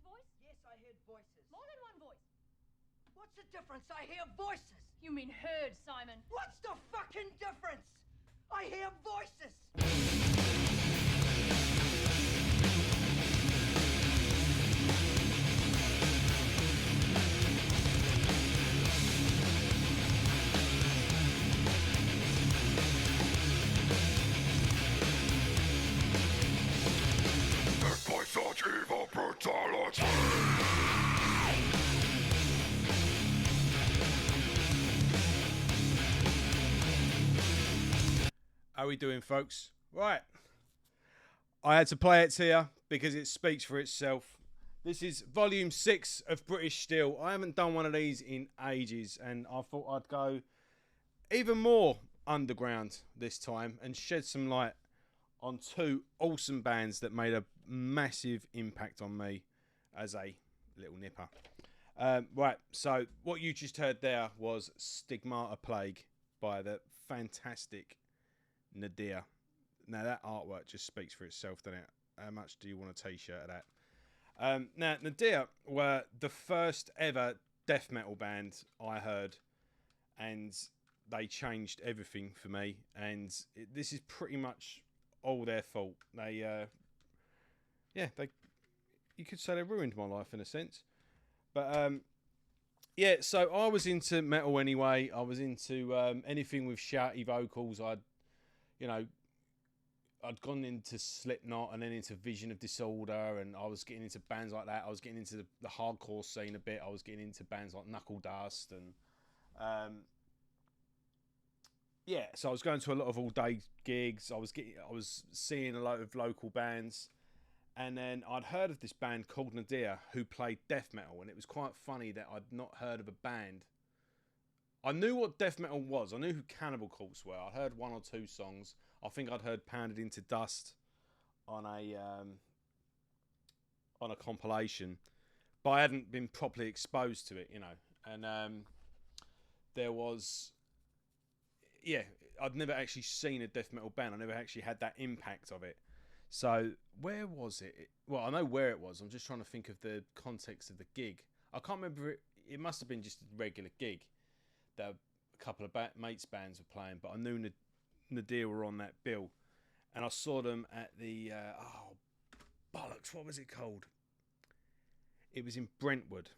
voice? Yes, I heard voices. More than one voice. What's the difference? I hear voices. You mean heard, Simon. What's the fucking difference? I hear voices. By such evil brutality. How are we doing, folks? Right. I had to play it to you because it speaks for itself. This is volume 6 of British Steel. I haven't done one of these in ages, and I thought I'd go even more underground this time and shed some light on two awesome bands that made a massive impact on me as a little nipper. Right, so what you just heard there was Stigmata Plague by the fantastic Nadir. Now that artwork just speaks for itself, doesn't it? How much do you want a t-shirt of that? Now, Nadir were the first ever death metal band I heard, and they changed everything for me, and this is pretty much all their fault. You could say they ruined my life in a sense. But yeah, so I was into metal anyway. I was into anything with shouty vocals. I'd gone into Slipknot and then into Vision of Disorder, and I was getting into bands like that. I was getting into the hardcore scene a bit. I was getting into bands like Knuckle Dust, and yeah, so I was going to a lot of all-day gigs. I was seeing a lot of local bands, and then I'd heard of this band called Nadir who played death metal, and it was quite funny that I'd not heard of a band. I knew what death metal was. I knew who Cannibal Corpse were. I'd heard one or two songs. I think I'd heard Pounded into Dust on a compilation, but I hadn't been properly exposed to it, you know. And there was, yeah, I'd never actually seen a death metal band. I never actually had that impact of it. So where was it? Well, I know where it was. I'm just trying to think of the context of the gig. I can't remember it. It must have been just a regular gig that a couple of mates' bands were playing, but I knew Nadir were on that bill, and I saw them at the bollocks, what was it called? It was in Brentwood,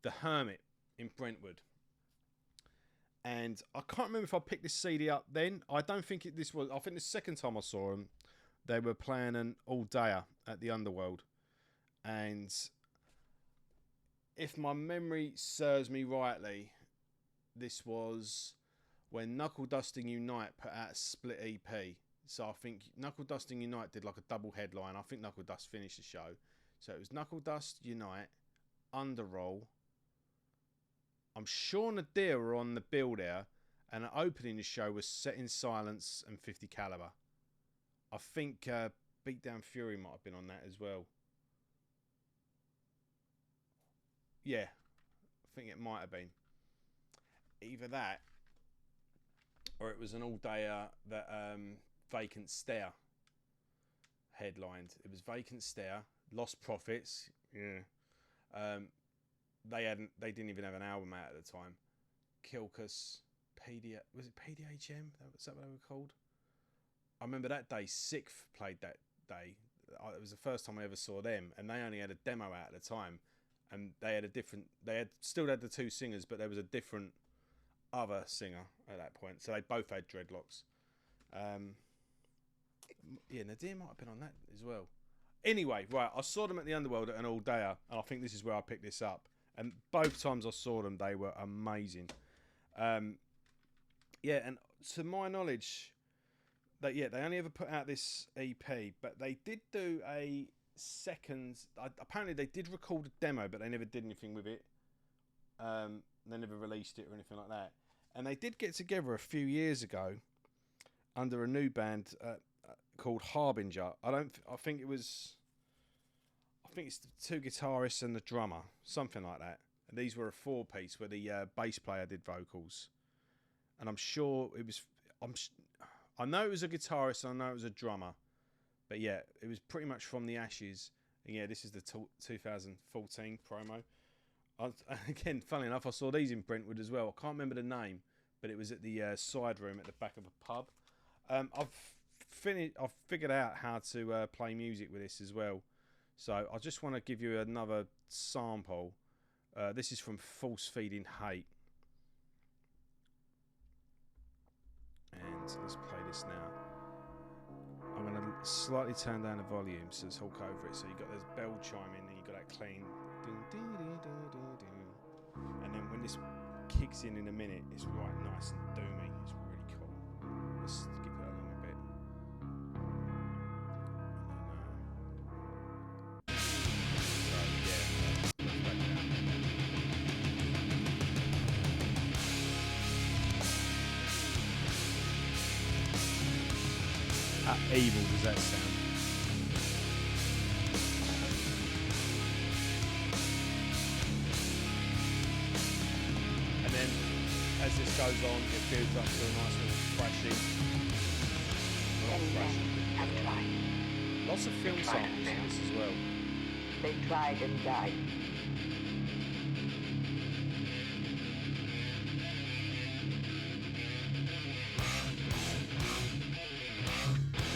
the Hermit in Brentwood, and I can't remember if I picked this CD up then. I don't think this was. I think the second time I saw them, they were playing an all-dayer at the Underworld, and if my memory serves me rightly, this was when Knuckle Dusting Unite put out a split EP. So I think Knuckle Dusting Unite did like a double headline. I think Knuckle Dust finished the show. So it was Knuckle Dust Unite, Underroll. I'm sure Nadir were on the bill there, and opening the show was Set in Silence and 50 Caliber. I think Beatdown Fury might have been on that as well. Yeah, I think it might have been. Either that, or it was an all-dayer that Vacant Stare headlined. It was Vacant Stare, Lost Prophets. Yeah, they didn't even have an album out at the time. Kilkus, was it PDHM? Was that what they were called? I remember that day. Sixth played that day. It was the first time I ever saw them, and they only had a demo out at the time. And they still had the two singers, but there was a different other singer at that point. So they both had dreadlocks. Yeah, Nadir might have been on that as well. Anyway, right, I saw them at the Underworld at an all-dayer, and I think this is where I picked this up. And both times I saw them, they were amazing. Yeah, and to my knowledge, they only ever put out this EP, but they did do a second. Apparently they did record a demo, but they never did anything with it. They never released it or anything like that. And they did get together a few years ago under a new band called Harbinger. I think it's the two guitarists and the drummer, something like that. And these were a 4-piece where the bass player did vocals. And I'm sure it was. I know it was a guitarist. I know it was a drummer. But yeah, it was pretty much from the ashes And yeah, this is the 2014 promo. Again, funnily enough, I saw these in Brentwood as well. I can't remember the name, but it was at the side room at the back of a pub. I've figured out how to play music with this as well. So I just want to give you another sample. This is from Force Feeding Hate. And let's play this now. I'm going to slightly turn down the volume so it's talk over it. So you've got this bell chiming and you've got that clean. And then when this kicks in a minute, it's right nice and doomy. It's really cool. Let's skip that along a bit. How evil does that sound? And then, as this goes on, it builds up to a nice little thrashing. Have tried. Lots of film samples in this as well. They tried and died.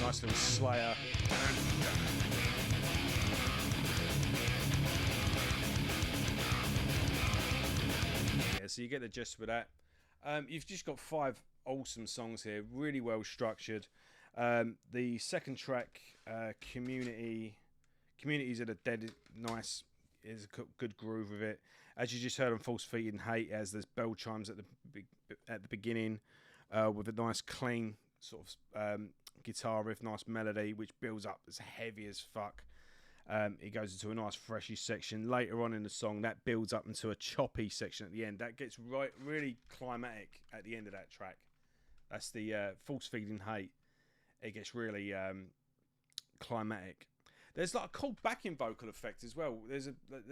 Nice little Slayer. Yeah, so you get the gist with that. You've just got 5 awesome songs here, really well structured. The second track, Community's at a dead nice, is a good groove with it. As you just heard on False Feet and Hate, as there's bell chimes at the beginning, with a nice clean sort of guitar riff, nice melody, which builds up as heavy as fuck. It goes into a nice freshy section later on in the song that builds up into a choppy section at the end that gets really climatic at the end of that track. That's the False Feeding Hate. It gets really climatic. There's like a cool backing vocal effect as well. There's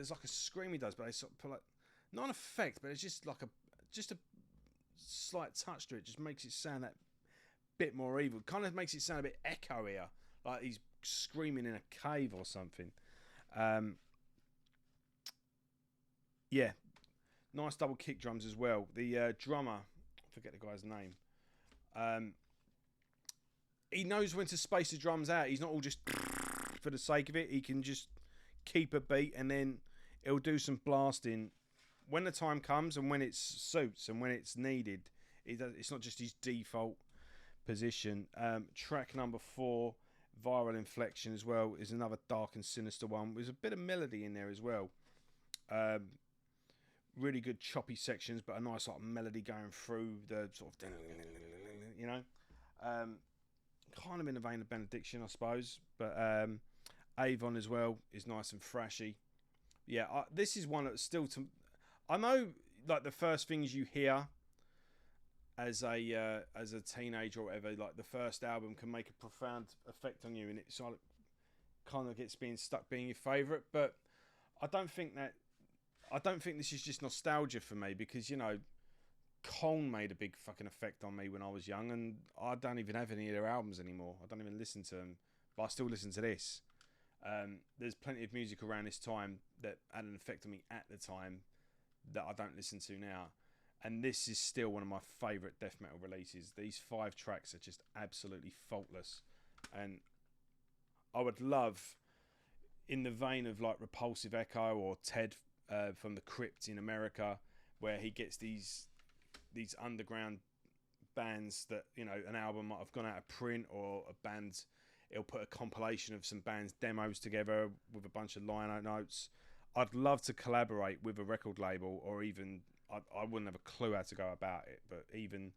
like a scream he does, but it's sort of like not an effect, but it's just like a slight touch to it. Just makes it sound that bit more evil. Kind of makes it sound a bit echoier, like he's screaming in a cave or something. Yeah, nice double kick drums as well. The drummer, I forget the guy's name. He knows when to space the drums out. He's not all just for the sake of it. He can just keep a beat and then he'll do some blasting when the time comes and when it suits and when it's needed. It's not just his default position. Track number 4, Viral Inflection as well, is another dark and sinister one. There's a bit of melody in there as well. Really good choppy sections, but a nice like melody going through the sort of, you know, kind of in the vein of Benediction, I suppose. But Avon as well is nice and thrashy. Yeah, this is one that's still I know like the first things you hear as a teenager or whatever, like the first album can make a profound effect on you, and it's like kind of gets being stuck being your favourite. But I don't think this is just nostalgia for me, because you know, Kong made a big fucking effect on me when I was young, and I don't even have any of their albums anymore. I don't even listen to them, but I still listen to this. There's plenty of music around this time that had an effect on me at the time that I don't listen to now. And this is still one of my favourite death metal releases. These 5 tracks are just absolutely faultless. And I would love, in the vein of like Repulsive Echo or Ted from the Crypt in America, where he gets these underground bands that, you know, an album might have gone out of print, or a band, it'll put a compilation of some bands' demos together with a bunch of liner notes. I'd love to collaborate with a record label, or even I wouldn't have a clue how to go about it, but even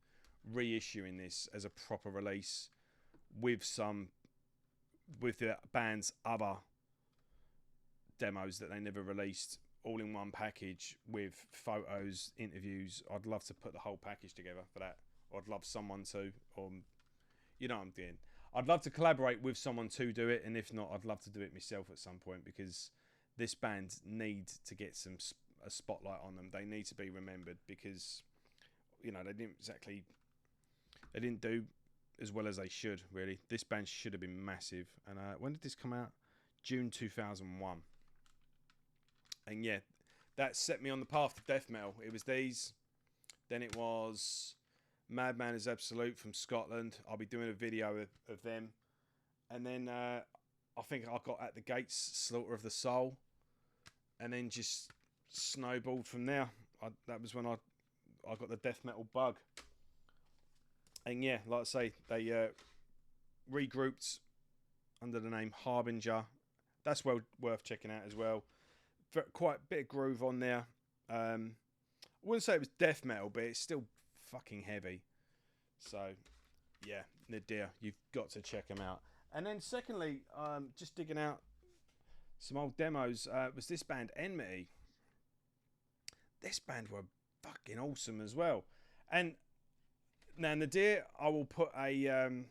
reissuing this as a proper release with the band's other demos that they never released, all in one package with photos, interviews. I'd love to put the whole package together for that. Or I'd love someone to, or you know what I'm doing. I'd love to collaborate with someone to do it, and if not, I'd love to do it myself at some point, because this band need to get a spotlight on them. They need to be remembered, because you know they didn't do as well as they should, really. This band should have been massive. And when did this come out? June 2001. And yeah, that set me on the path to death metal. It was these, then it was Madman is Absolute from Scotland. I'll be doing a video of them. And then I think I got At the Gates, Slaughter of the Soul. And then just snowballed from there. That was when I got the death metal bug. And yeah, like I say, they regrouped under the name Harbinger. That's well worth checking out as well. Quite a bit of groove on there. I wouldn't say it was death metal, but it's still fucking heavy. So yeah, Nadir, you've got to check them out. And then secondly, just digging out some old demos, was this band Enmity. This band were fucking awesome as well. And now Nadir, I will put a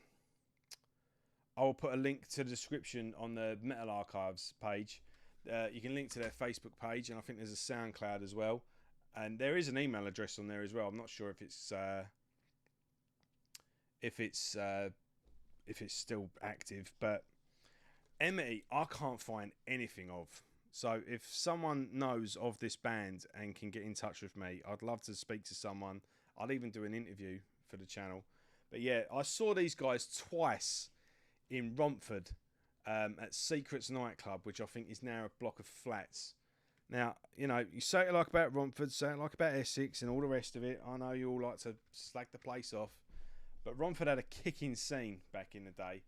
link to the description on the Metal Archives page. You can link to their Facebook page, and I think there's a SoundCloud as well. And there is an email address on there as well. I'm not sure if it's still active, but Enmity, I can't find anything of. So if someone knows of this band and can get in touch with me, I'd love to speak to someone. I'd even do an interview for the channel. But yeah, I saw these guys twice in Romford at Secrets nightclub, which I think is now a block of flats. Now, you know, you say it like about Romford, say it like about Essex and all the rest of it. I know you all like to slag the place off, but Romford had a kicking scene back in the day.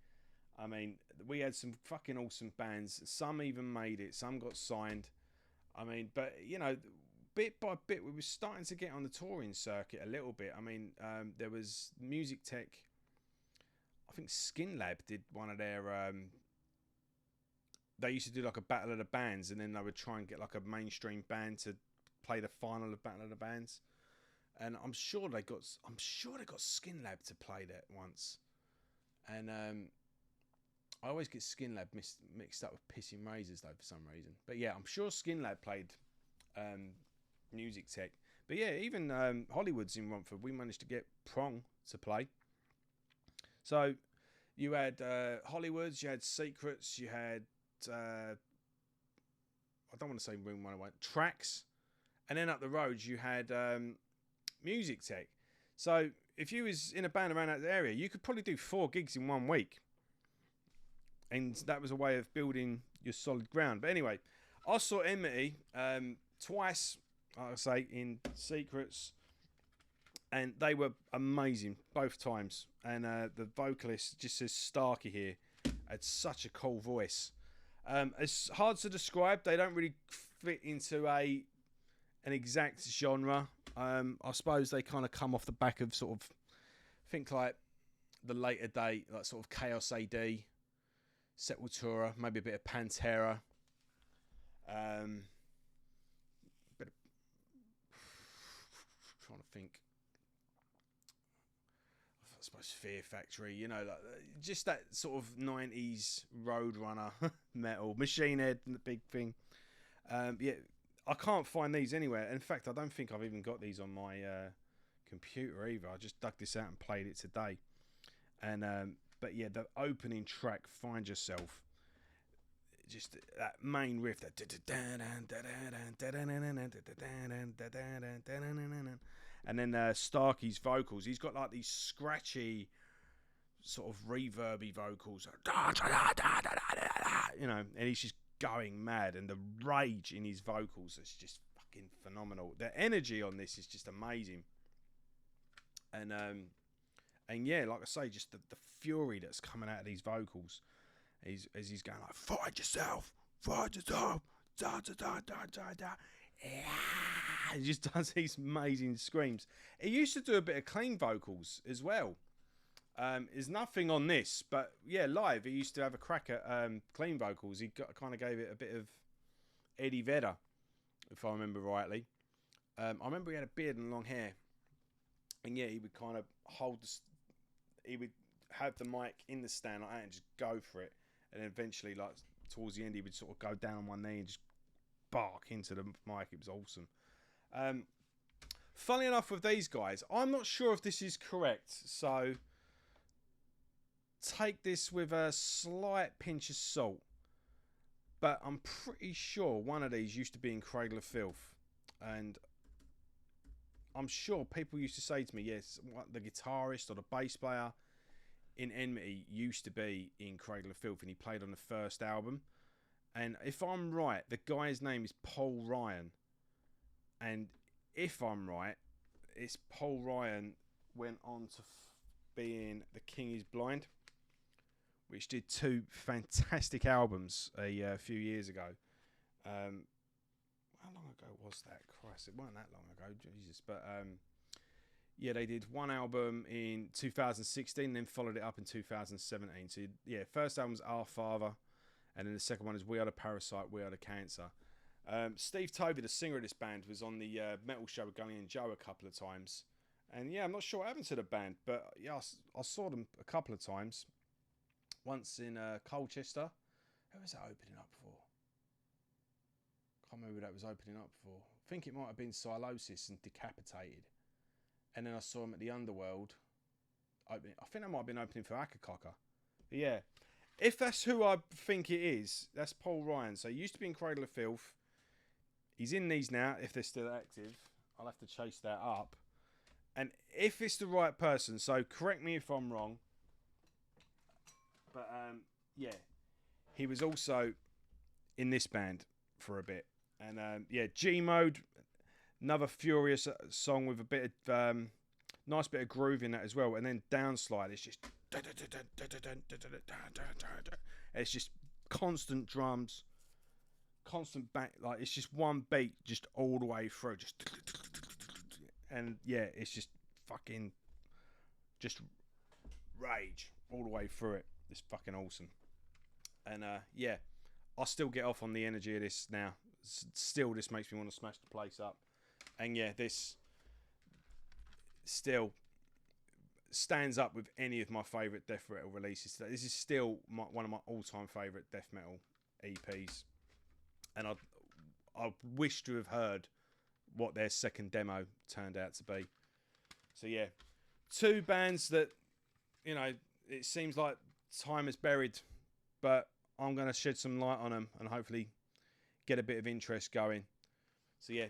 I mean, we had some fucking awesome bands. Some even made it. Some got signed. I mean, but, you know, bit by bit, we were starting to get on the touring circuit a little bit. I mean, there was Music Tech. I think Skin Lab did one of their... they used to do like a Battle of the Bands, and then they would try and get like a mainstream band to play the final of Battle of the Bands. And I'm sure they got Skin Lab to play that once. And I always get Skin Lab mixed up with Pissing Razors though for some reason. But yeah, I'm sure Skin Lab played Music Tech. But yeah, even Hollywood's in Romford, we managed to get Prong to play. So you had Hollywood's, you had Secrets, you had I don't want to say Room 101, Tracks, and then up the road you had Music Tech. So if you was in a band around that area, you could probably do 4 gigs in 1 week. And that was a way of building your solid ground. But anyway, I saw Enmity twice, like I say, in Secrets. And they were amazing both times. And the vocalist, just says Starkey here, had such a cool voice. It's hard to describe. They don't really fit into an exact genre. I suppose they kind of come off the back of sort of, think like the later day, like sort of Chaos AD, Sepultura, maybe a bit of Pantera. Bit of, trying to think. I suppose Fear Factory, you know, like, just that sort of 90s Roadrunner metal. Machine Head, the big thing. Yeah, I can't find these anywhere. In fact, I don't think I've even got these on my computer either. I just dug this out and played it today. And but yeah, the opening track, Find Yourself, just that main riff, that and then Starkey's vocals. He's got like these scratchy, sort of reverby vocals, you know, and he's just going mad. And the rage in his vocals is just fucking phenomenal. The energy on this is just amazing. And yeah, like I say, just the fury that's coming out of these vocals, as he's going like, find yourself, da da da da da da. He just does these amazing screams. He used to do a bit of clean vocals as well. There's nothing on this, but yeah, live he used to have a crack at clean vocals. He kind of gave it a bit of Eddie Vedder, if I remember rightly. I remember he had a beard and long hair, and yeah, he would kind of he would have the mic in the stand like that and just go for it, and then eventually, like towards the end, he would sort of go down on one knee and just bark into the mic. It was awesome. Funnily enough, with these guys, I'm not sure if this is correct, so take this with a slight pinch of salt. But I'm pretty sure one of these used to be in Cradle of Filth. And I'm sure people used to say to me, yes, what, the guitarist or the bass player in Enmity used to be in Cradle of Filth, and he played on the first album. And if I'm right, the guy's name is Paul Ryan. And if I'm right, it's Paul Ryan went on to being The King Is Blind, which did 2 fantastic albums a few years ago. How long ago was that? Christ, it wasn't that long ago, Jesus. But yeah, they did one album in 2016, then followed it up in 2017. So yeah, first album was Our Father, and then the second one is We Are the Parasite, We Are the Cancer. Steve Tovey, the singer of this band, was on the metal show with Gunny and Joe a couple of times. And yeah, I'm not sure what happened to the band, but yeah, I saw them a couple of times. Once in Colchester. Who was that opening up for? Can't remember who that was opening up for. I think it might have been Silosis and Decapitated. And then I saw him at the Underworld opening. I think that might have been opening for Akakoka. But yeah, if that's who I think it is, that's Paul Ryan. So he used to be in Cradle of Filth. He's in these now, if they're still active. I'll have to chase that up. And if it's the right person, so correct me if I'm wrong. But yeah, he was also in this band for a bit. And yeah, G Mode, another furious song with a bit of nice bit of groove in that as well. And then Downslide, it's just it's just constant drums, constant back, like it's just one beat just all the way through, just and yeah, it's just fucking just rage all the way through it. It's fucking awesome. And yeah, I still get off on the energy of this now. Still, this makes me want to smash the place up. And yeah, this still stands up with any of my favourite death metal releases. This is still one of my all-time favourite death metal EPs. And I wish to have heard what their second demo turned out to be. So yeah, 2 bands that, you know, it seems like time is buried, but I'm going to shed some light on them and hopefully get a bit of interest going. So yeah,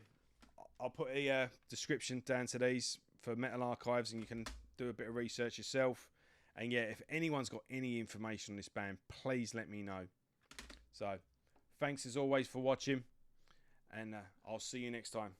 I'll put a description down to these for Metal Archives, and you can do a bit of research yourself. And yeah, if anyone's got any information on this band, please let me know. So thanks as always for watching, and I'll see you next time.